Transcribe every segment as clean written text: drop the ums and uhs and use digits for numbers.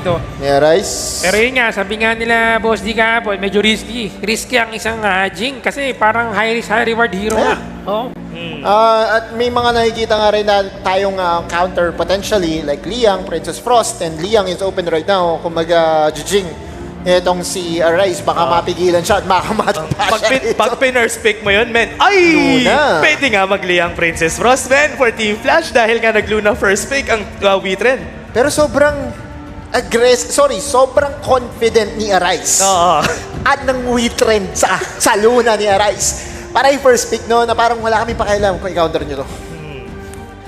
dito. Yeah, Rice. Pero yun nga, sabi nga nila, Boss D kahapon, medyo risky. Risky ang isang Jing kasi parang high risk, high reward hero nga. Oh. At may mga nakikita nga rin na tayong counter potentially like Liang, Princess Frost, and Liang is open right now. Kumaga, Jing, itong si Arise, baka mapigilan siya at makamatapa siya. Pag pinurse pick mo yun, men, ay! Luna. Pwede nga mag-Liang Princess Frost, men, for Team Flash dahil nga nag-Luna first pick ang Witren. Pero sobrang sobrang confident ni Arise. Oo. At ng Witren sa Luna ni Arise. Para yung first pick, no, na parang wala kami pakialam kung i-counter nyo to.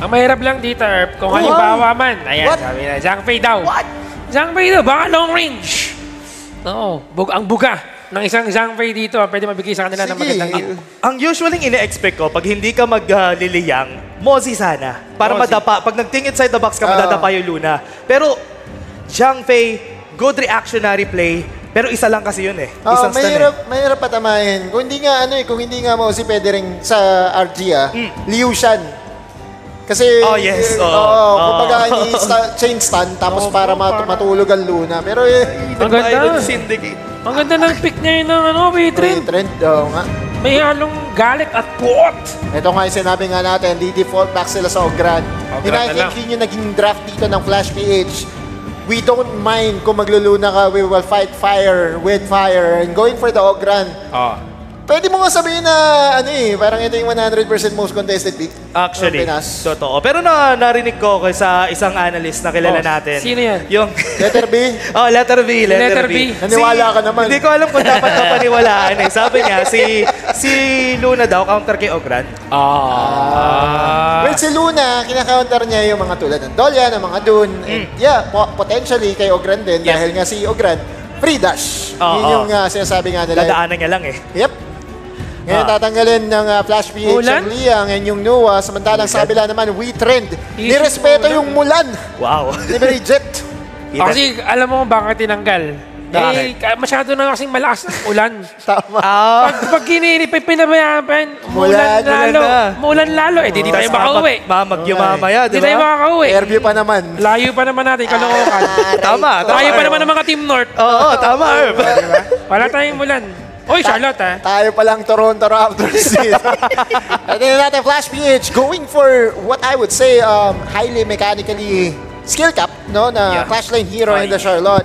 Ang mahirap lang dito, Erp, kung halimbawa man, ayan, sabi na, Zhang Fei daw. What? Zhang Fei daw, baka long range. Oo, ang buga ng isang Zhang Fei dito, pwede mabigay sa kanila ng magandang hit. Ang usually ine-expect ko, pag hindi ka mag-liliyang, Mozi sana. Para Mozi. madapa. Pag nag-think inside the box ka, madadapa yung Luna. Pero, Zhang Fei, good reactionary play. Pero isa lang kasi yun eh. Isang stun mahirap patamahin. Kung hindi nga mo si pwede rin sa RG Liu Shan. Kasi yes. kumbaga chain stun tapos para matulog ang Luna. Pero ang ganda. Syndicate. Ang ganda ng pick niya yun ng Witren. nga. May halong galit at puot. Ito nga yung sinabi nga natin, di default back sila sa Ogran. And I think yun yung naging draft dito ng Flash PH. We don't mind kung magluluna ka, we will fight fire with fire and going for the Ogran. Pwede mo nga sabihin na, parang ito yung 100% most contested pick. Actually, totoo. Pero narinig ko sa isang analyst na kilala natin. Sino yan? Yung Letter B? Letter B. Naniwala ka naman. Hindi ko alam kung dapat ka paniwalaan eh. Sabi niya, si Luna daw, counter kay Ogran. Well, si Luna, kinaka-counter niya yung mga tulad ng Dolian, ng mga Dun. And potentially kay Ogran din dahil nga si Ogran, free dash. Yun yung sinasabi nga nila. Dadaanan niya lang eh. Yep. Ngayon tatanggalin ng Flash PH ang Liang and yung Nua. Samantalang sa kabila naman, Witren. Nirespeto yung Mulan. Wow. Ni Bridget. Kasi alam mo bakit tinanggal? Masyado na kasing malakas ng ulan. Tama. Pag pinabayaan pa yan, mulan lalo. Di tayo makauwi. Mamagyo mamaya, Di tayo makauwi. Airview pa naman. Layo pa naman natin, Caloocan. Tama. Layo pa naman ng mga Team North. Oo, tama. Wala tayong mulan. Oy, Charlotte Tayo palang Toronto Raptors. At then natin, Flash PH going for what I would say highly mechanically skill cap, no, na Clash Lane hero in the Charlotte.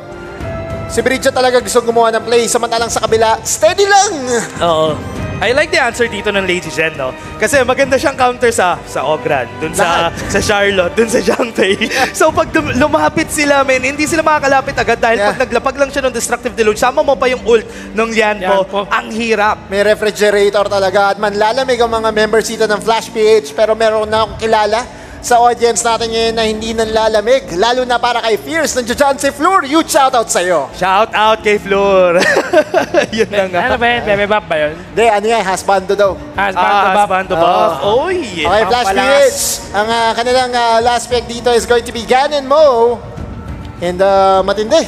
Si Bridget talaga gusto gumawa ng play, samantalang sa kabila, steady lang! Oo. I like the answer dito ng Lady Jen, no? Kasi maganda siyang counter sa Ogran, dun sa Charlotte, dun sa Zhang Fei. So pag lumapit sila, men, hindi sila makakalapit agad dahil pag naglapag lang siya ng Destructive Deluge, sama mo pa yung ult ng Lianpo, ang hirap. May refrigerator talaga at manlalamig ang mga members dito ng Flash PH, pero meron na akong kilala sa audience natin ngayon na hindi nanlalamig. Lalo na para kay Fierce, nandiyan si Floor. Huge shoutout sa'yo. Shoutout kay Floor. Yun na nga. Ano ba yun? Bebe Bap ba yun? Hindi, ano yan? Hasbando daw. Hasbando Bap. Oy! Okay, Flash PH. Ang kanilang last pick dito is going to be Ganon Mo. And matindi.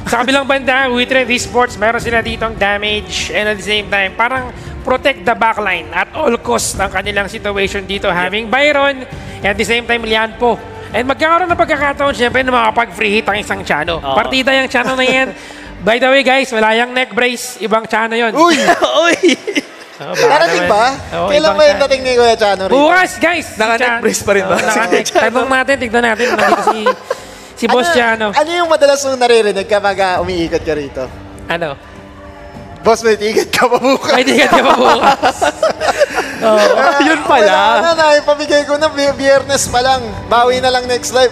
Sa kabilang banda, Witren Esports, meron sila dito ang damage and at the same time, parang protect the backline at all cost ang kanilang situation dito. Having Byron and at the same time, Lianpo. And magkakaroon ng pagkakataon, syempre, na makapag-free hit ang isang Chano. Partida yung Chano na yan. By the way, guys, wala yung neck brace. Ibang Chano yun. Uy! Uy! Narating ba? Kailan ba yung dating ni Kuya Chano rin? Bukas, guys! Naka-neck brace pa rin ba? Tanong natin, tignan natin. Nandito si Boss Chano. Ano yung madalas mong naririnig kapag umiikot ka rito? Ano? Boss, may ticket ka pa bukas. May ticket ka pa bukas. Yun pala. Wala na, ipamigay ko na Biyernes pa lang. Bawi na lang next live.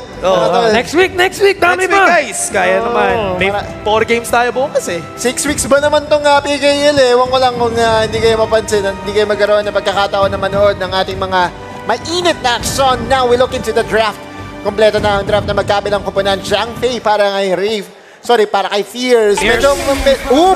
Next week. Dami ba? Guys, kaya naman. May 4 games tayo bukas eh. 6 weeks ba naman itong PKL eh? Ewan ko lang kung hindi kayo mapansin, hindi kayo magkaroon ng pagkakataon na manood ng ating mga mainit na action. Now we look into the draft. Kompleto na ang draft na magkabilang kupunan. Zhang Fei para kay Rave. Sorry, para kay Fierce. Medyo,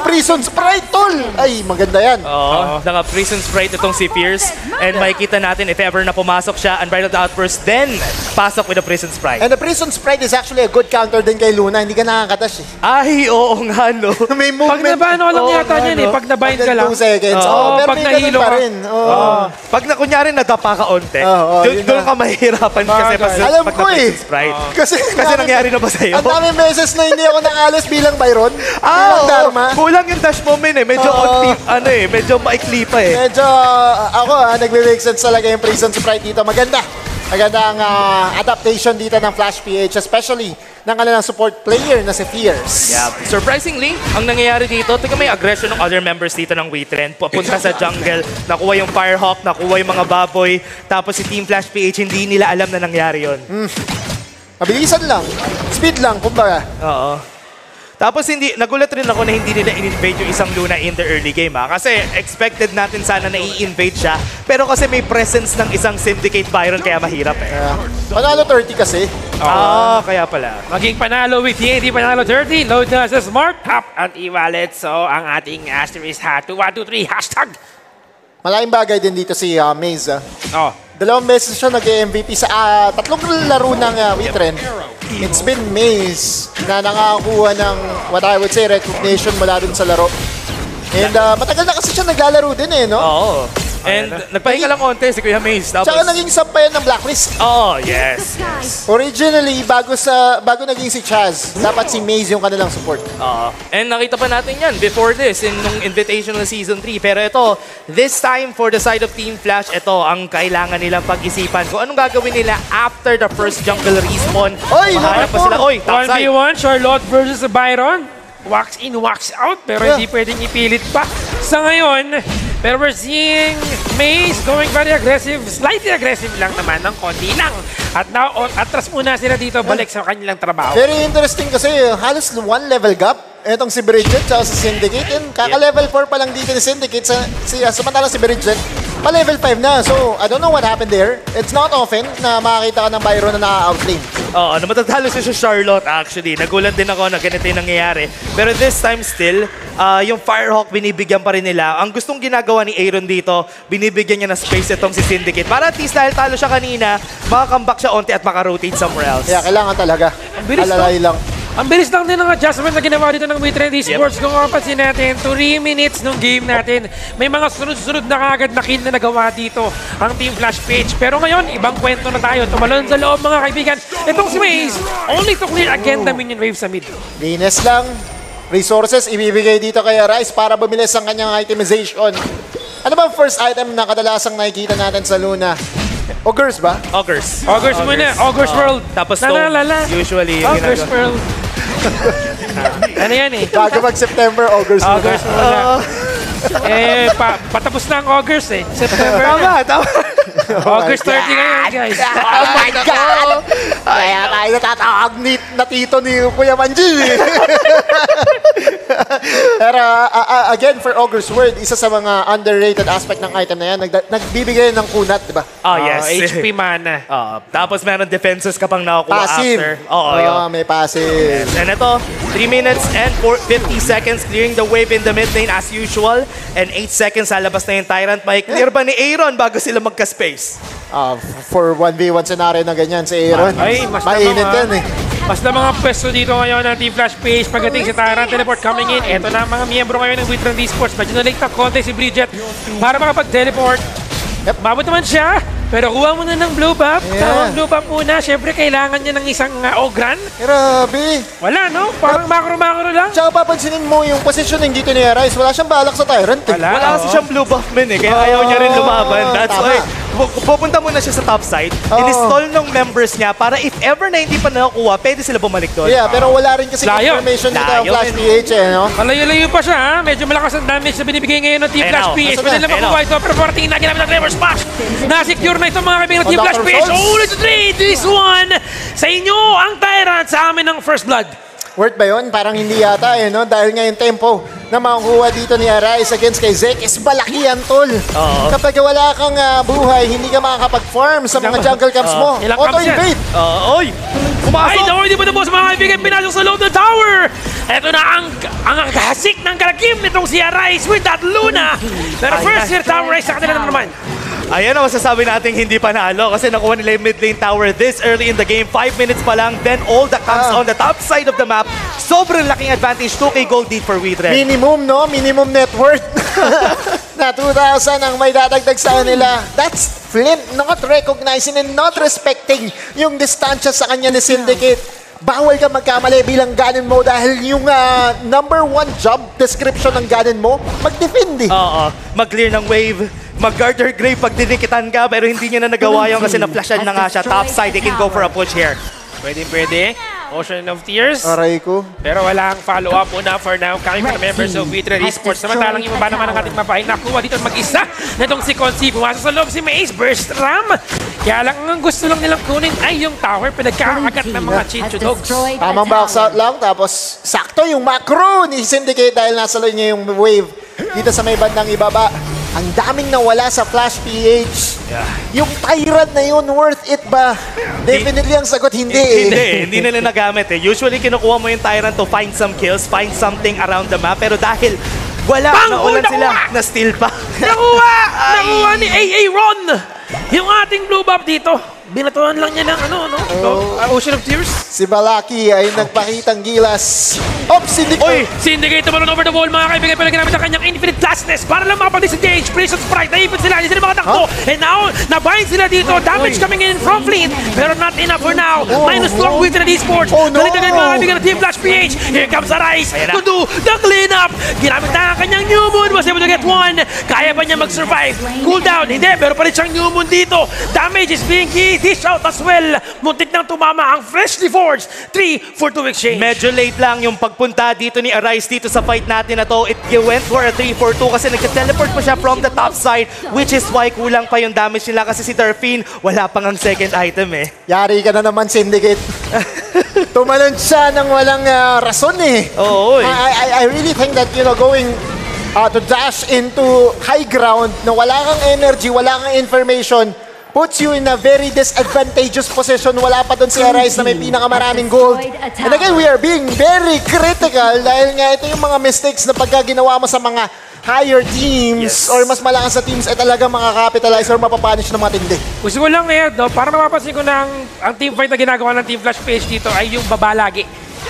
Prison Sprite, tol! Ay, maganda yan. Oo, naka-Prison Sprite itong si Fierce. And makikita natin if ever na pumasok siya, Unbridled Outburst, then pasok with a Prison Sprite. And the Prison Sprite is actually a good counter din kay Luna. Hindi ka nakakatash eh. Ay, oo nga, no? May Pag movement. nabano ka lang yata yan eh. Pag nabind ka lang. 2 seconds. Pero pag may ganun nahilo pa ka. rin. Pag na kunyari nadapa ka onte, yun doon na. ka mahihirapan kasi Alam pag ko eh. na-Prison Sprite. Kasi nangyari na ba sa'yo? Ang daming beses na hindi ako nakalis bilang Byron. Bilang Dharma. Kulang yung dash moment eh. Medyo medyo maikli pa eh. Medyo, ako nagbe-make sense talaga yung Prison Sprite dito. Maganda. Maganda ang adaptation dito ng Flash PH, especially ng kanilang support player na si Fierce. Yeah. Surprisingly, ang nangyayari dito, tingnan may aggression ng other members dito ng WeTrend. Papunta sa jungle, nakuha yung Firehawk, nakuha yung mga baboy, tapos si Team Flash PH, hindi nila alam na nangyari yon. Mabilisan lang. Speed lang, kumbaga. Oo. Tapos nagulat rin ako na hindi nila in-invade yung isang Luna in the early game Kasi expected natin sana na i-invade siya. Pero kasi may presence ng isang Syndicate Byron kaya mahirap eh. Panalo 30 kasi. Kaya pala. Maging panalo with TNT, panalo 30. Load na sa Smart App at e-wallet. So, ang ating asterisk hat, 2123, hashtag. Malaking bagay din dito si Maze. Dalawang beses siya nag-MVP sa tatlong laro ng WeTrend. It's been Maze na nakakakuha ng what I would say recognition mula dun sa laro. And matagal na kasi siya naglalaro din eh, no? Oo. And nagpahinga lang konti si Kuya Maze. Tapos, tsaka naging sampayan ng Blacklist. Yes. Originally, bago naging si Chaz, dapat si Maze yung kanilang support. And nakita pa natin yan before this, nung Invitational Season 3. Pero ito, this time for the side of Team Flash, ito ang kailangan nilang pag-isipan kung anong gagawin nila after the first jungle respawn. Oy, Mahanap pa sila. Oy, top side. 1v1, Charlotte versus Byron. Wax in, wax out, pero hindi pwedeng ipilit pa sa ngayon. Pero we're seeing Maze going very aggressive, slightly aggressive lang naman, ng konti lang. At now, atras muna sila dito, balik sa kanilang trabaho. Very interesting kasi halos 1 level gap. Etong si Bridget at si Syndicate. And kaka-level 4 pa lang dito ni Syndicate. Samantalang si Bridget, pa-level 5 na. So, I don't know what happened there. It's not often na makakita ka ng Byron na naka-outlane. Matatalo siya sa Charlotte actually. Nagulat din ako na ganito yung nangyayari. Pero this time still, yung Firehawk binibigyan pa rin nila. Ang gustong ginagawa ni Aaron dito, binibigyan niya na space itong si Syndicate. Para at least dahil talo siya kanina, makakambak siya onti at makarotate somewhere else. Kaya kailangan talaga. Alalay lang. Ang bilis lang din ng adjustment na ginawa dito ng WeTrend Esports. Kung mapapansin natin, 3 minutes nung game natin, may mga sunod-sunod na kagad na kill na nagawa dito ang Team Flash PH. Pero ngayon, ibang kwento na tayo. Tumalon sa loob mga kaibigan. Itong si Maze, only to clear again the minion wave sa mid. Linis lang. Resources ibibigay dito kay Rice para bumilis ang kanyang itemization. Ano ba ang first item na kadalasang nakikita natin sa Luna? Ogres ba? Ogres. Ogres muna. Ogres World. Tapos usually yung Ogres World. Ano yan eh? Bago mag-September, Ogres muna. Ogres muna. Patapos na ang Ogres eh. September na. Tama. August 30 ngayon, guys. Oh my God! Kaya tayo natatawag na tito ni Kuya Manji. Pero again, for Ogre's Word, isa sa mga underrated aspect ng item na yan, nagbibigay ng kunat, di ba? Yes. HP mana. Tapos meron defenses ka pang nakukuha Passive. after. May passive. And ito, 3 minutes and 50 seconds clearing the wave in the mid lane as usual. And 8 seconds lalabas na yung Tyrant. May clear ba ni Aaron bago sila magka-space? For 1v1 scenario na ganyan si Aaron, mainit yan eh. Mas na mga pwesto dito ngayon ng Team Flash PH pagdating si Tyrant Teleport coming in. Ito na ang mga miyembro ngayon ng WeTrend Esports. Medyo na-late na konti si Bridget para makapag-teleport. Mabot naman siya, pero kuha mo na ng blue buff. Tawang blue buff muna. Siyempre, kailangan niya ng isang Ogran. Grabe. Wala, no? Parang makro-makro lang. Tsaka papansinin mo yung positioning dito ni Arise. Wala siyang balak sa Tyrant. Wala kasi siyang blue buff man eh. Kaya ayaw niya rin lumaban. That's why pupunta muna siya sa top side. In-install ng members niya para if ever na hindi pa nakukuha, pwede sila bumalik doon. Yeah, pero wala rin kasi confirmation dito ang Flash PH eh, no? Malayo-layo pa siya, ha? Medyo malakas ang damage na binibigay ngayon ng Team Flash PH. Pwede lang makuha ito, pero parating na ginamit ng Trevor Smash. Na-secure na ito mga kaibigan ng Team Flash PH. Only to 3, this one. Sa inyo, ang Tyrant, sa amin ang First Blood. Worth ba yun? Parang hindi yata eh, no? Dahil nga yung tempo na makukuha dito ni Arise against kay Zek is malaki yan, tol. Kapag wala kang buhay, hindi ka makakapag-farm sa mga jungle camps mo. Auto-invade! Oy! Pumasok! Ay, hindi pa tapos mga kaibigan. Pinasok sa loob ng tower. Ito na ang hasik ng kalagim nitong si Arise with that Luna. Pero first here, Tower Rise sa kanila naman. Ayan ang masasabi natin hindi panalo kasi nakuha nila yung mid lane tower this early in the game. 5 minutes pa lang, then all that comes on the top side of the map. Sobrang laking advantage, 2K gold lead for WeTren. Minimum, no? Minimum net worth. Na 2,000 ang may dadagdag sa kanila. That's Flint not recognizing and not respecting yung distansya sa kanya ni Syndicate. Bawal ka magkamali bilang Ganon mo dahil yung number 1 job description ng Ganon mo, mag-defend eh. Oo, mag-clear ng wave, mag-guard her grave pag dinikitan ka, pero hindi niya na nagawa yun kasi na-flashan na nga siya. Top side, they can go for a push here. Pwede. Ocean of Tears. Aray ko. Pero walang follow-up muna for now. Coming from the members of WeTren Esports. Samantalang yung iba naman ang ating mapa ay nakuha dito mag-isa. Natong si Consi. Pumasok sa loob si Mace. Burst Ram. Kaya lang ang gusto lang nilang kunin ay yung tower. Pinagkakagat ng mga Chinchu Dogs. Tamang box out lang. Tapos sakto yung macro ni Syndicate dahil nasa loy niya yung wave. Dito sa may bandang ibaba. Ang daming nawala sa Flash PH. Yung Tyrant na yun, worth it ba? Definitely ang sagot, hindi eh. Hindi nila nagamit eh. Usually kinukuha mo yung Tyrant to find some kills, find something around the map. Pero dahil wala, naulan sila, na-steal pa. Nakuha ni AA Ron. Yung ating blue buff dito. Binatuan lang niya ng Ocean of Tears. Si Balaki ay nagpakitang gilas. Syndicate! Syndicate naman over the wall, mga kaibigan. Pero ginamit ang kanyang infinite fastness para lang makapag-disengage. Precious Sprite, naipit sila. Hindi sila makatakbo. And now, nabind sila dito. Damage coming in from Fleet. Pero not enough for now. Minus 2 ang WeTren Esports. Balik mga kaibigan ng Team Flash PH. Here comes Arise to do the cleanup. Ginamit na ang kanyang New Moon. Was able to get 1. Kaya ba niya mag-survive? Cooldown. Hindi. Pero pa rin siyang New Moon dito. Damage is being key. Dish out as well. Muntik nang tumama ang freshly forged 3 for 2 exchange. Medyo late lang yung pagpunta dito ni Arise dito sa fight natin na to. It went for a 3-4-2 kasi nag-teleport pa siya from the top side, which is why kulang pa yung damage nila kasi si Darfin wala pang ang second item eh. Yari ka na naman, Syndicate. Tumalon siya ng walang rason eh. Oo eh. I really think that, going to dash into high ground na wala kang energy, wala kang information, puts you in a very disadvantageous position. Wala pa doon si Arise na may pinakamaraming gold. And again, we are being very critical dahil nga ito yung mga mistakes na pagka ginawa mo sa mga higher teams or mas malakas sa teams ay talagang makakapitalize or mapapunish ng matindi. Gusto ko lang ngayon, para mapapansin ko na ang team fight na ginagawa ng Team Flash PH dito ay yung baba lagi.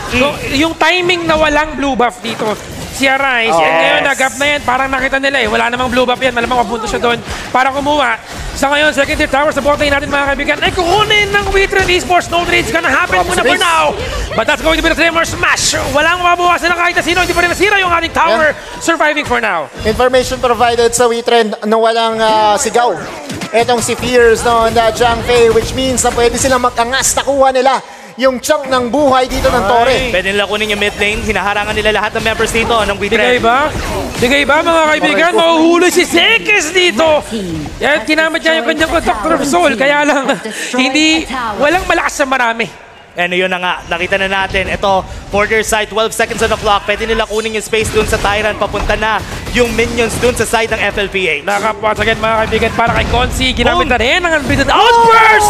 So, yung timing na walang blue buff dito, si Arise, ngayon na-gap na yan, parang nakita nila eh, wala namang blue buff yan, malamang mapunto siya doon para kumuha. Sa ngayon, second tier tower sa bot lane natin mga kaibigan, ay kukunin ng WeTren Esports. No trades gonna happen muna for now. But that's going to be the Tremor Smash. Walang mababawasan ng kahit na sino, hindi pa rin nasira yung ating tower. Surviving for now. Information provided sa WeTren na walang sigaw. Etong si Fears no, na Zhang Fei, which means na pwede silang mag-angas. Nakuha nila yung chunk ng buhay dito ng Torre. Pwede nila kunin yung mid lane. Hinaharangan nila lahat ng members dito ng WeTren. Digay ba mga kaibigan? Mahuhuli si Sekes dito. Yan, kinamit niya yung kanyang Conductor of Soul. Kaya lang, walang malakas sa marami. And yun na nga, nakita na natin. Ito, border side, 12 seconds on the clock. Pwede nila kunin yung space dun sa Tyrant. Papunta na yung minions dun sa side ng FLPH. Nakapas again mga kaibigan para kay Consi. Ginamit na rin ang unbeaten outburst!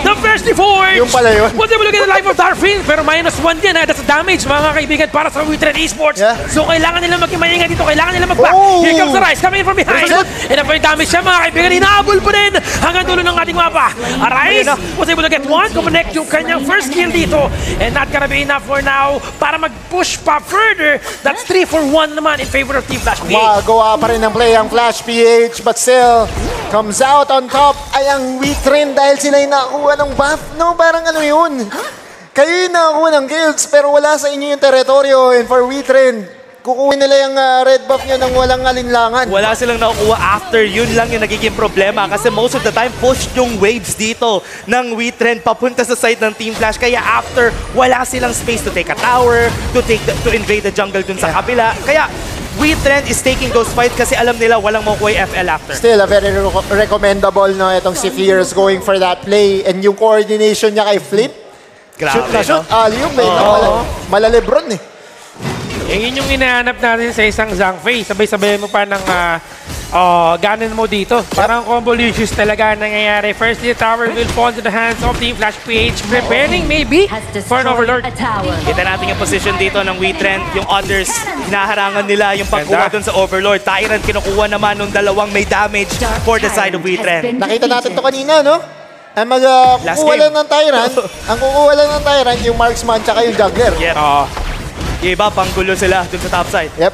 The freshly forged! Yung pala yun. Was able to get the life of Darfin. Pero minus 1 yan. That's a damage mga kaibigan para sa WeTren Esports. So kailangan nila magkimainga dito. Kailangan nila mag-back. Here comes the Rise coming in from behind. And ang damage siya mga kaibigan. Hinahabol pa rin hanggang dulo ng ating mapa. Arise was able to get 1. Connect yung kanyang first kill dito. And not gonna be enough for now para mag-push pa further. That's 3 for 1 naman in favor of Team Flash PH. Gawa pa rin ng play ang Flash PH but still comes out on top ay ang WeTren dahil sila yung nakakuha ng buff. No, parang ano yun? Kayo yung nakakuha ng kills pero wala sa inyo yung teritoryo. And for WeTren, kukuhin nila yung red buff nyo ng walang alinlangan. Wala silang nakukuha after, yun lang yung nagiging problema kasi most of the time push yung waves dito ng WeTren papunta sa side ng Team Flash. Kaya after, wala silang space to take a tower, to invade the jungle dun sa kabila. Kaya WeTren is taking those fights kasi alam nila walang makukuha yung FL after. Still, a very recommendable no, itong si Fears going for that play and yung coordination niya kay Flip. Grabe, shoot na shoot, alley-oop eh. Malalebron eh. Yun yung inahanap natin sa isang Zhang Fei. Sabay-sabay mo pa ng ganon mo dito. Parang convolutions talaga ang nangyayari. First, the tower will fall to the hands of Team Flash PH, preparing maybe for an Overlord. Kita natin yung position dito ng WeTrend. Yung others, hinaharangan nila yung pagkuha dun sa Overlord. Tyrant kinukuha naman ng dalawang may damage for the side of WeTrend. Nakita natin to kanina, no? Ang kukuha lang ng Tyrant, ang kukuha lang ng Tyrant, yung Marksman tsaka yung Juggler. Yep. Yung iba, panggulo sila dun sa top side. Yep.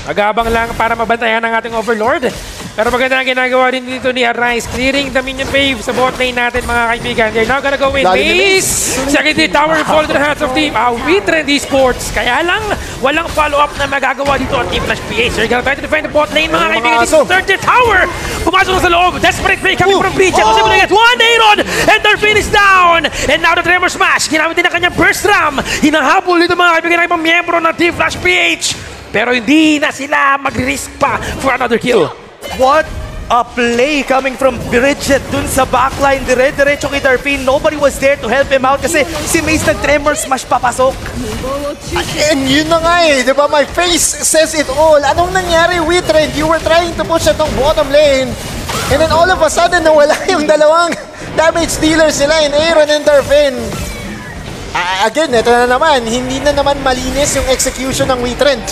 Agabang lang para mabantayan ang ating Overlord. Pero maganda ang ginagawa din dito ni Arise, clearing the minion wave sa bot lane natin, mga kaibigan. They're now gonna go in. Maze! Secondary tower fall to the hands of Team WeTrend Esports. Kaya lang, walang follow-up na magagawa dito ang Team Flash PH. They're gonna try to defend the bot lane, mga kaibigan. This is third tower. Pumasok na sa loob. Desperate play coming from Breach. Ako siya get one Aaron! And their finish down! And now the Tremor Smash. Ginamit din ang kanyang burst ram. Hinahabol dito, mga kaibigan, ng ibang miyembro ng Team Flash PH. Pero hindi na sila mag-risk pa for another kill. What a play coming from Bridget dun sa backline. Dire-diretso kay Darpin. Nobody was there to help him out kasi si Maze nag-tremor smash papasok. And yun na nga eh, di ba? My face says it all. Anong nangyari, WeTrend? You were trying to push at ng bottom lane. And then all of a sudden, nawala yung dalawang damage dealers nila in Aaron and Darpin. Again, ito na naman. Hindi na naman malinis yung execution ng WeTrend.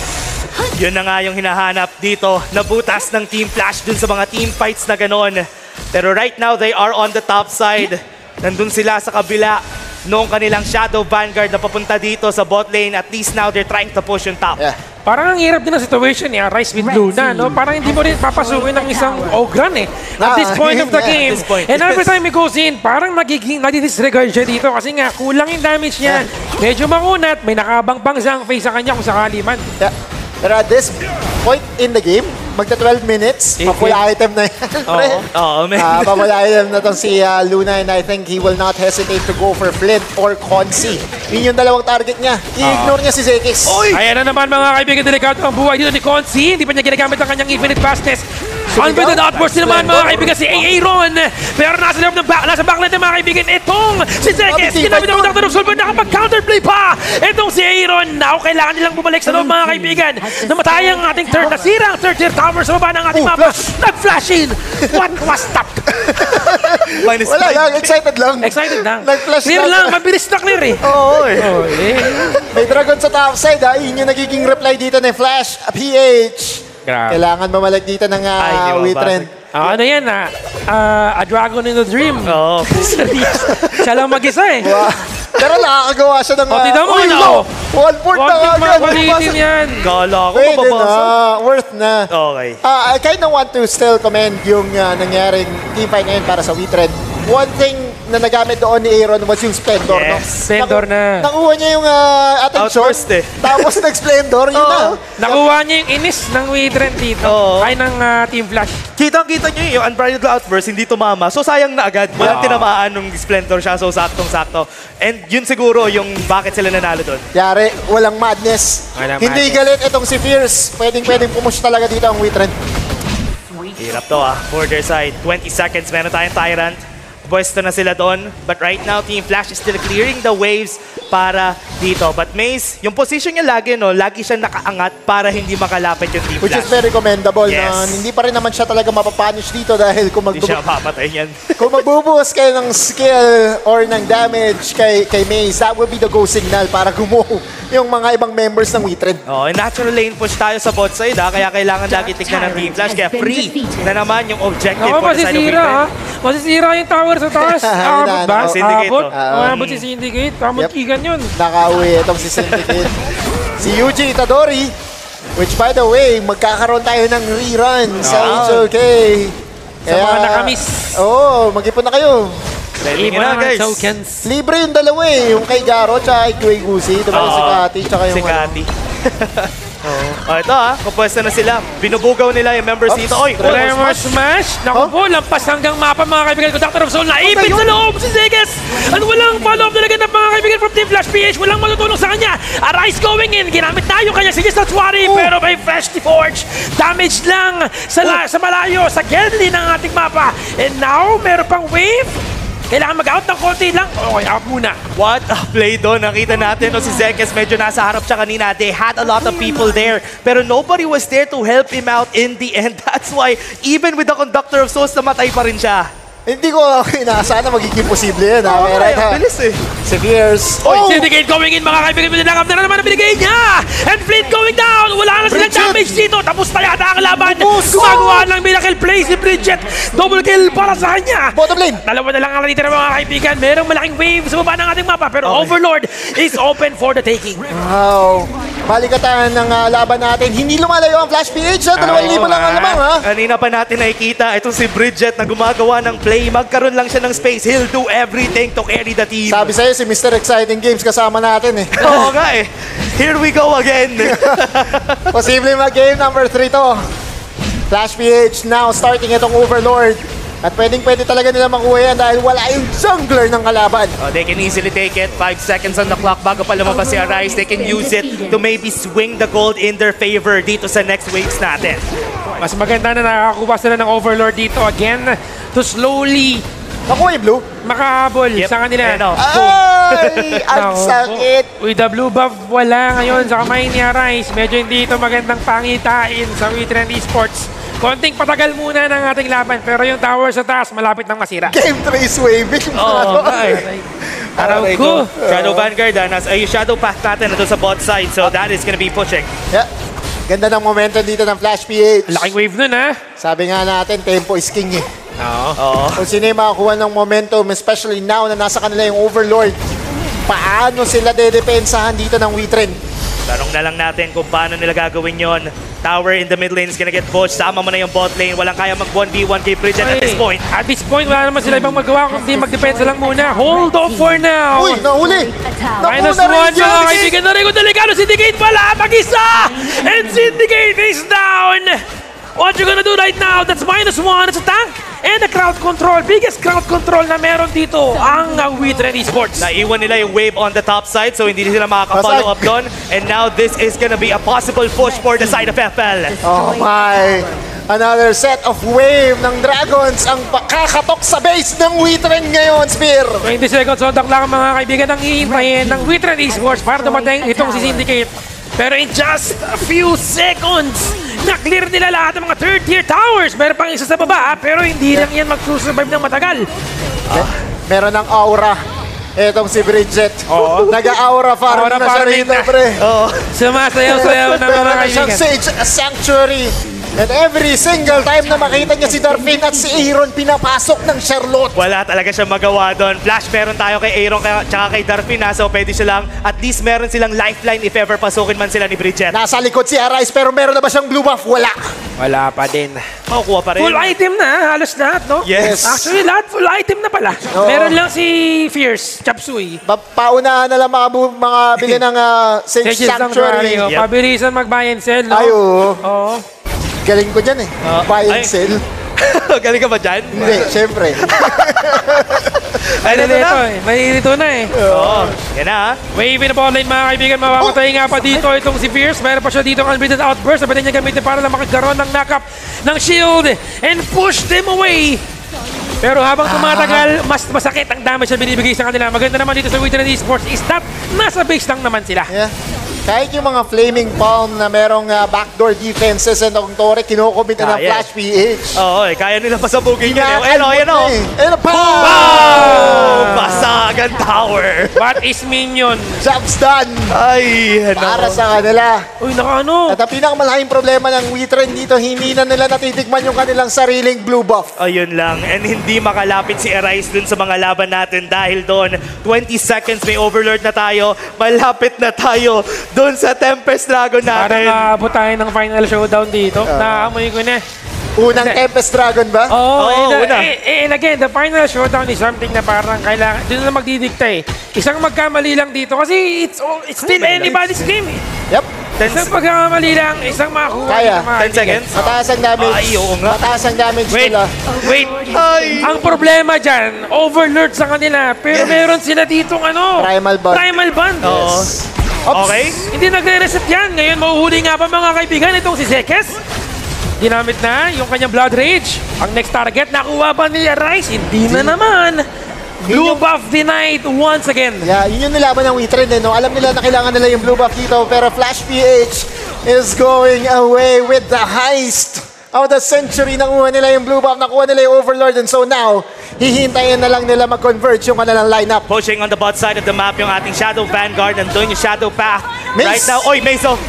Yun na nga yung hinahanap dito. Nabutas ng Team Flash dun sa mga team fights na ganon. Pero right now, they are on the top side. Nandun sila sa kabila noong kanilang Shadow Vanguard na papunta dito sa bot lane. At least now, they're trying to push yung top. Yeah. Parang ang hirap din ang situation niya, Rise with Luna, no? Parang hindi mo rin papasukin ng isang Ogran eh. At this point of the game. And every time he goes in, parang nadi-disregard siya dito kasi nga kulang yung damage niya. Medyo makunat, may nakabang-bang siyang face sa kanya kung sakali man. Yeah. Pero at this point in the game, magta 12 minutes, mapula item na yan. Oo, man. Mapula item na itong si Luna, and I think he will not hesitate to go for Flint or Consi. Yun yung dalawang target niya. I-ignore niya si Zekis. Ayan na naman, mga kaibigan, delikado ang buhay dito ni Consi. Hindi pa niya ginagamit ang kanyang infinite fastness. Unbeaten outburst naman, mga kaibigan, si Aaron. Pero nasa loob ng nasa backline ng mga kaibigan, itong si Zekis. Ginamit ang Dr. Solver, nakapag-counterplay pa. Itong si Aaron. Now, kailangan nilang bumalik sa loob, mga kaibigan. Namatay ang ating third, nasira ang third tier tower sa baba ng ating mapa. Nag-flash in. What was that? Wala lang, excited lang. Excited lang. Nag-flash clear lang, mabilis na clear eh. Oo eh. May dragon sa top side ha. Yun yung nagiging reply dito ng Flash PH. Grabe. Kailangan bumalik dito ng WeTrend. Ano yan a dragon in a dream. Oo. Siya lang mag-isa eh. Wow. Pero nakakagawa siya ng... tignan mo na. 1/4 na agad. Malitin yan. Kala ko Pwede mababasa. na. Worth na. Okay. I kind of want to still commend yung nangyaring team fight ngayon para sa WeTrend. One thing na nagamit doon ni Aaron was yung Splendor. Yes. No? Splendor na. Nakuha niya yung attention. Outburst eh. Tapos nag-Splendor. Yun na. Nakuha niya yung inis ng WeTrend dito. Ay ng Team Flash. Kitang-kita nyo yung Unbridled Outburst, hindi tumama. So sayang na agad. Walang tinamaan nung Splendor siya. So saktong-sakto. And yun siguro yung bakit sila nanalo doon. Yari, walang madness. Hindi galit itong si Fierce. Pwedeng pumush talaga dito ang WeTrend. Hirap to for their side. 20 seconds, meron tayong Tyrant. Pwesto na sila doon. But right now, Team Flash is still clearing the waves para dito. But Maze, yung position niya lagi, no, lagi siya nakaangat para hindi makalapit yung Team Which Flash. is very commendable. Yes. Na hindi pa rin naman siya talaga mapapunish dito dahil kung Hindi siya mapapatay niyan. kung magbubuhos kayo ng skill or ng damage kay Maze, that will be the go signal para gumuho yung mga ibang members ng WeTrend. Natural lane push tayo sa bot side, kaya kailangan lagi tignan ng Team Flash. Kaya free na naman yung objective for the side of WeTrend. Masisira yung tower sa taas. Abot ba? Syndicate, Abot. oh. Abot si Syndicate. Abot kigan yun. Nakauwi itong si Syndicate. Si Yuji Itadori, which by the way, magkakaroon tayo ng rerun sa HOK. Sa mga nakamiss. Mag-ipon na kayo. Ready na, guys. Tokens. Libre yung dalawa eh. Yung kay Garo tsaka kay Kuy Gusi. Diba yung si Kati tsaka yung... Si Kati. Ito kapwesto na sila. Binubugaw nila yung members dito. Oy, Tremor Smash. Naku po, lampas hanggang mapa, mga kaibigan ko. Doctor of Soul, naipit sa loob si Zegas. At walang follow-up talaga ng mga kaibigan from Team Flash PH. Walang matutulong sa kanya. Arise going in. Ginamit tayo kanya si Gistaswari. Pero may Fresh Forge. Damage lang sa malayo, sa Gedli ng ating mapa. And now, meron pang wave. Kailangan mag-out ng konti lang. Okay, out muna. What a play doon. Nakita natin, si Zekes medyo nasa harap siya kanina. They had a lot of people there. Pero nobody was there to help him out in the end. That's why, even with the Conductor of Souls, namatay pa rin siya. Hindi ko inaasahan na magiging posible yan. Oo, Right, ang bilis eh. Si Fierce. Oh! Syndicate going in, mga kaibigan. Nilakap na naman ang binigay niya. And Fleet going down. Wala na silang Bridget! damage dito. Tapos na yata ang laban. Ubus! Gumagawa ng miracle play si Bridget. Double kill para sa kanya. Bottom lane. Dalawa na lang ang natitira, mga kaibigan. Merong malaking wave sa baba ng ating mapa. Pero Overlord is open for the taking. Wow. Balikatan ng laban natin. Hindi lumalayo ang Flash PH. 2,000 lang ang lamang, ha? Kanina pa natin nakikita, itong si Bridget na gumagawa ng play. Magkaroon lang siya ng space. He'll do everything to carry the team. Sabi sa'yo, si Mr. Exciting Games kasama natin, eh. Oo nga eh. Here we go again. Posible mag-game number 3 to. Flash PH now starting itong Overlord. At pwedeng-pwede talaga nila makuha yan dahil wala yung jungler ng kalaban. Oh, they can easily take it. 5 seconds on the clock bago pa lumabas si Arise. They can use it to maybe swing the gold in their favor dito sa next waves natin. Mas maganda na nakakakuha sila ng Overlord dito again to slowly Nakuha yung blue. makahabol sa kanila. Ayan, oh. Ay! Ang sakit! With the blue buff, wala ngayon sa kamay ni Arise. Medyo hindi ito magandang pangitain sa Witrend Esports. Konting patagal muna ng ating laban, pero yung tower sa taas, malapit nang masira. Game 3 is waving. Oo, ay. Arauco. Shadow Vanguard, yung Shadow Path natin nandun sa bot side, so that is gonna be pushing. Yeah. Ganda ng momentum dito ng Flash PH. Laking wave nun, ha? Sabi nga natin, tempo is king, eh. Oo. Kung sino yung makakuha ng momentum, especially now na nasa kanila yung Overlord, paano sila dedepensahan dito ng Witrend? Tanong na lang natin kung paano nila gagawin yon. Tower in the mid lane is gonna get pushed. Sama mo na yung bot lane. Walang kaya mag 1v1 kay Bridget at this point. At this point, wala naman sila ibang magawa kundi magdepensa lang muna. Hold off for now. Uy, nahuli! Minus Nakuha one, rin yun! mga kaibigan na rin. Delikado, Syndicate pala! Mag-isa! And Syndicate is down! What you gonna do right now? That's minus one. It's a tank. And the crowd control. Biggest crowd control na meron dito ang Witrend Esports. Naiwan nila yung wave on the top side, so hindi sila makaka-follow up doon. And now this is gonna be a possible push for the side of FL. Oh my! Another set of wave ng Dragons ang kakatok sa base ng Witrend ngayon, Spear! 20 seconds on the clock, mga kaibigan, ang hihintayin ng Witrend Esports para dumating itong si Syndicate. Pero in just a few seconds, na-clear nila lahat ng mga third-tier towers. Meron pang isa sa baba, pero hindi lang yan mag-survive ng matagal. Meron ng aura. Etong si Bridget. Oo. Nag-aura farm Aura na siya farming rito, na. pre. Sumasayaw-sayaw na Meron mga na siyang kaibigan. Sage Sanctuary. And every single time na makita niya si Darfin at si Aaron, pinapasok ng Charlotte. Wala talaga siyang magawa doon. Flash, meron tayo kay Aaron tsaka kay Darfin, so pwede silang, at least meron silang lifeline if ever pasukin man sila ni Bridget. Nasa likod si Arise, pero meron na ba siyang blue buff? Wala. Wala pa din. Makukuha pa rin. Full item na, halos lahat, no? Yes. Actually, lahat full item na pala. Oo. Meron lang si Fierce, Chapsui. Paunahan na lang mga bili ng Sage Sages Sanctuary. Sanctuary. Yep. Pabilisan mag-buy and sell, no? Ay, oo. Oo. Galing ko dyan eh. Buy and Ay. sell. Galing ka ba dyan? Hindi, syempre. Ay, Malilito na. eh. Malilito na eh. Oo. Yan na. Wave na pa online, mga kaibigan. Mamamatay nga pa dito itong si Fierce. Meron pa siya dito ang unbeaten outburst. Pwede niya gamitin para lang makagaroon ng knock-up ng shield and push them away. Pero habang tumatagal, mas masakit ang damage na binibigay sa kanila. Maganda naman dito sa Witrend Esports is that nasa base lang naman sila. Yeah. Kahit yung mga Flaming Palm na merong backdoor defenses and ang Tore, kinukomit na ng yeah. Flash PH. Oo, kaya nila pasabugin yun. Ayan o, ayan o. Ayan pa! Oh! Basagan tower. What is minion? Job's done! Ay, ano. Para sa kanila. Uy, naka-ano? At ang pinakamalaking problema ng Witrend dito, hindi na nila natitikman yung kanilang sariling blue buff. Ayun lang. And hindi makalapit si Arise dun sa mga laban natin dahil doon, 20 seconds may overlord na tayo. Malapit na tayo doon sa Tempest Dragon natin. Parang aabot tayo ng final showdown dito. Naamoy ko na. Unang Tempest Dragon ba? Oo, Oo, una. and again, the final showdown is something na parang kailangan, doon na magdidikta eh. Isang magkamali lang dito kasi it's still anybody's game eh. Yep. Isang pagkamali lang, isang makakuha. Kaya. ng mga 10 kaibigan. seconds. Mataas ang damage. Ay, oo nga. Mataas ang damage Wait, nila. wait. Ay! Ang problema dyan, overlord sa kanila, pero meron sila ditong ano? Primal Bond. Primal Bond. Oo. Oops. Okay. Hindi nagre-reset yan. Ngayon, mahuhuli nga pa mga kaibigan itong si Zekes. Ginamit na yung kanyang Blood Rage. Ang next target, nakuha ba ni Arise? Hindi na naman. Blue buff denied once again. Yeah, yun yung nilaban ng Witrend eh, no? Alam nila na kailangan nila yung blue buff dito, pero Flash PH is going away with the heist of the century. Nakuha nila yung blue buff, nakuha nila yung Overlord, and so now, hihintayin na lang nila mag-converge yung kanilang lineup. Pushing on the bot side of the map yung ating Shadow Vanguard. Nandun yung Shadow Path. Mace. Right now, oy, Mace, oh.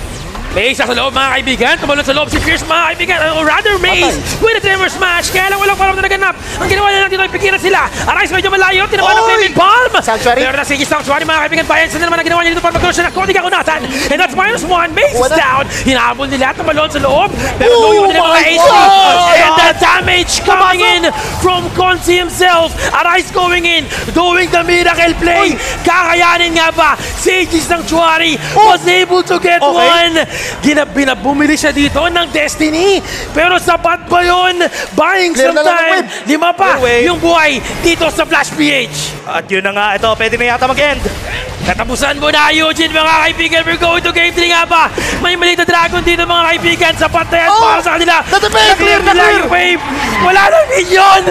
Maze sa loob mga kaibigan, tumalon sa loob si Fierce mga kaibigan, or rather Maze with a Tremor Smash, kaya lang walang parang na naganap. Ang ginawa niya lang dito ay pigilan sila. Arise medyo malayo, tinawa ng David Palm. Sanctuary. Pero nasigis ng Sanctuary mga kaibigan, bayan sa naman ang ginawa niya dito para mag-close siya ng Cody Kakunatan. And that's -1, Maze is down. Hinabol nila at tumalon sa loob, pero luyo nila mga AC. And the damage coming in from Consi himself. Arise going in, doing the miracle play. Kakayanin nga ba? Sage's Sanctuary was able to get one. Bumili siya dito ng Destiny. Pero sapat ba yun? Buying Clear some na lang ng time. wave. 5 pa Clear wave. yung buhay dito sa Flash PH. At yun na nga, ito, pwede na yata mag-end. Katapusan mo na, Eugene, mga kaibigan. We're going to game 3 nga ba? May maliit na dragon dito, mga kaibigan. Sapat na yan para sa kanila. Na-defend! Clear Na-clear! nila yung wave. Wala nang minion!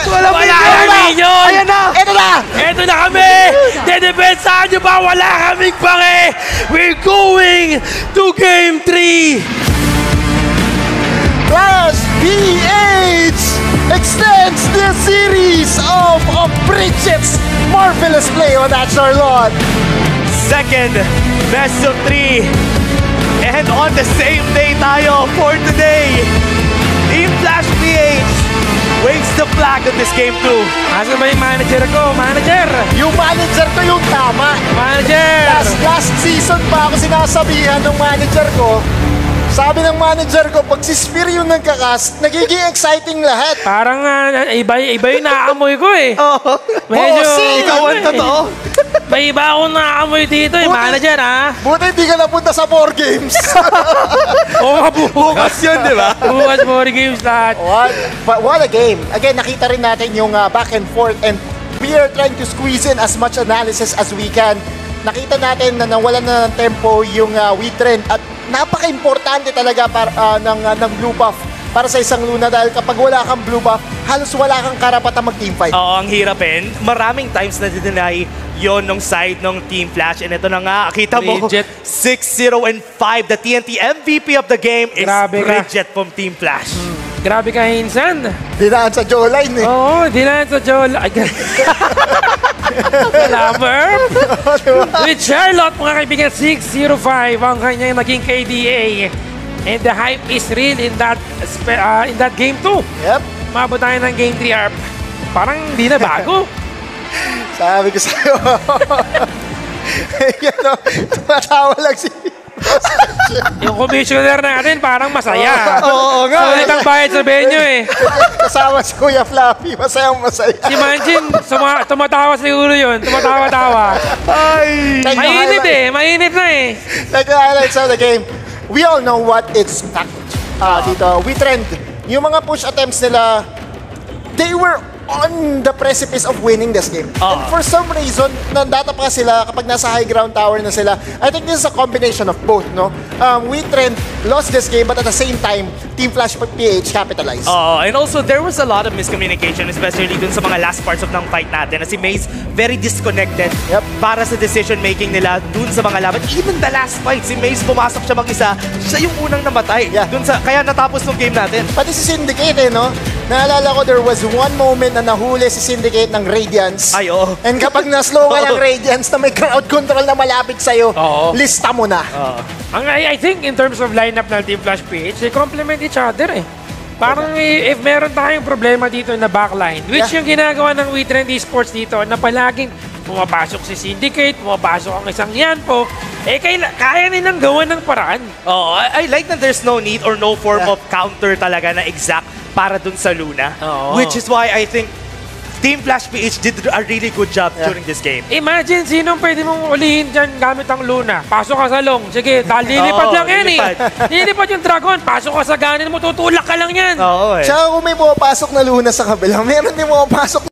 Wala nang minion! Ayan na! Ito na! Eto na kami! Dedepensahan nyo ba? Wala kaming pange! We're going to game 3! Flash PH extends the series of Bridget's marvelous play on that Charlotte. Second, best of 3. And on the same day tayo for today. Team Flash PH waves the flag of this game 2. Asa ba yung manager ko? Manager! Yung manager ko yung tama. Manager! Last season pa ako sinasabihan ng manager ko. Sabi ng manager ko, pag si Spear yung nagkakast, nagiging exciting lahat. Parang iba yung naaamoy ko eh. Medyo, Ikaw ang totoo. may iba akong naaamoy dito eh, manager ha. Buti hindi ka napunta sa 4 games. Oo, Bukas yun, di ba? Bukas 4 games lahat. What a game. Again, nakita rin natin yung back and forth, and we are trying to squeeze in as much analysis as we can. Nakita natin na nawalan na ng tempo yung Witrend, at napaka-importante talaga ng blue buff para sa isang Luna, dahil kapag wala kang blue buff, halos wala kang karapatang mag-teamfight. Oo, ang hirap eh. Maraming times na dinay yon nung side ng Team Flash. And ito na nga, kita mo, Bridget. 6-0-5. The TNT MVP of the game is Grabe ka. Bridget from Team Flash. Grabe ka, Hinsan. Dinaan sa jawline eh. Oo, dinaan sa Joel. Glamour. With Charlotte, mga kaibigan, 6-0-5 ang kanyang naging KDA. And the hype is real in that game 2. Yep. Mabot tayo ng game 3 ARP. Parang hindi na bago. Sabi ko sa'yo. Yan o, tumatawa lang si... Yung commissioner natin parang masaya. Oo nga. Sulit ang bayad sa venue eh. Kasama si Kuya Fluffy, masayang masaya. Si Manjin, tumatawa siguro yun. Tumatawa-tawa. Ay! Mainit eh. Mainit na eh. Like the highlights of the game, we all know what it's dito. Witrend, yung mga push attempts nila, they were on the precipice of winning this game. And for some reason, nandata pa sila kapag nasa high ground tower na sila. I think this is a combination of both, no? Witrend lost this game, but at the same time, Team Flash PH capitalized. And also, there was a lot of miscommunication, especially dun sa mga last parts of ng fight natin. Na si Maze, very disconnected para sa decision-making nila dun sa mga laban. Even the last fight, si Maze pumasok siya mag-isa, siya yung unang namatay. Dun sa, kaya natapos ng game natin. Pati si Syndicate, no? Naalala ko, there was one moment na nahuli si Syndicate ng Radiance. Ay, oo. And kapag na-slow ka ng Radiance na may crowd control na malapit sa'yo, lista mo na. I think in terms of lineup ng Team Flash PH, they complement each other eh. Parang if meron tayong problema dito na backline, which yung ginagawa ng Witrend Esports dito, na palaging pumapasok si Syndicate, pumapasok ang isang Yanpo, kaya nilang gawan ng paraan. I like that there's no need or no form of counter talaga na exact para dun sa Luna. Which is why I think Team Flash PH did a really good job during this game. Imagine sinong pwede mong ulihin dyan gamit ang Luna. Pasok ka sa long. Sige, lilipad lang yan eh. Lilipad yung Dragon. Pasok ka sa ganin mo, tutulak ka lang yan. Oo eh. Tsaka kung may pumapasok na Luna sa kabila, meron din pumapasok